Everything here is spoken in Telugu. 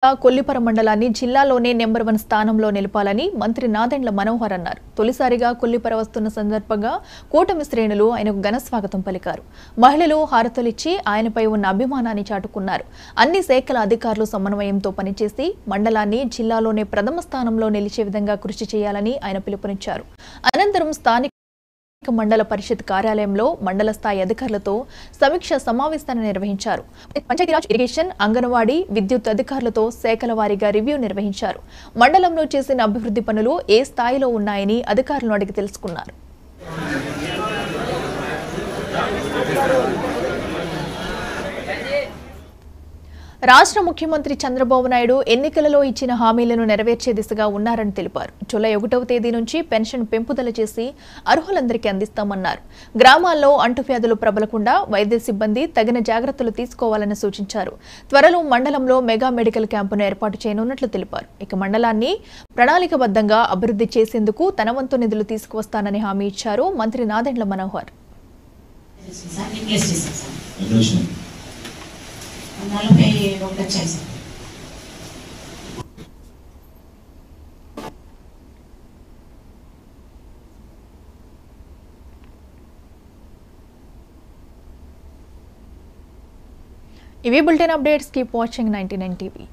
కొల్లిపర మండలాన్ని జిల్లాలోనే నెంబర్ 1 స్థానంలో నిలపాలని మంత్రి నాదెండ్ల మనోహర్ అన్నారు. తొలిసారిగా కొల్లిపర వస్తున్న సందర్భంగా కూటమి శ్రేణులు ఆయనకు ఘన స్వాగతం పలికారు. మహిళలు హారతులిచ్చి ఆయనపై ఉన్న అభిమానాన్ని చాటుకున్నారు. అన్ని శాఖల అధికారులు సమన్వయంతో పనిచేసి మండలాన్ని జిల్లాలోనే ప్రథమ స్థానంలో నిలిచే విధంగా కృషి చేయాలని ఆయన పిలుపునిచ్చారు. అనంతరం స్థానిక మండల పరిషత్ కార్యాలయంలో మండల స్థాయి అధికారులతో సమీక్ష సమావేశాన్ని నిర్వహించారు. పంచాయతీరాజ్, ఇరిగేషన్, అంగన్వాడీ, విద్యుత్ అధికారులతో శాఖల వారీగా రివ్యూ నిర్వహించారు. మండలంలో చేసిన అభివృద్ధి పనులు ఏ స్థాయిలో ఉన్నాయని అధికారులను అడిగి తెలుసుకున్నారు. రాష్ట్ర ముఖ్యమంత్రి చంద్రబాబు నాయుడు ఎన్నికలలో ఇచ్చిన హామీలను నెరవేర్చే దిశగా ఉన్నారని తెలిపారు. జూలై 1వ తేదీ నుంచి పెన్షన్ పెంపుదల చేసి అర్హులందరికీ అందిస్తామన్నారు. గ్రామాల్లో అంటువ్యాధులు ప్రబలకుండా వైద్య సిబ్బంది తగిన జాగ్రత్తలు తీసుకోవాలని సూచించారు. త్వరలో మండలంలో మెగా మెడికల్ క్యాంపును ఏర్పాటు చేయనున్నట్లు తెలిపారు. ఇక మండలాన్ని ప్రణాళికబద్ధంగా అభివృద్ధి చేసేందుకు తన వంతు నిధులు తీసుకువస్తానని హామీ ఇచ్చారు మంత్రి నాదెండ్ల మనోహర్. 41 వచ్చాయి సార్. ఇవి bulletin updates. Keep watching 99 TV.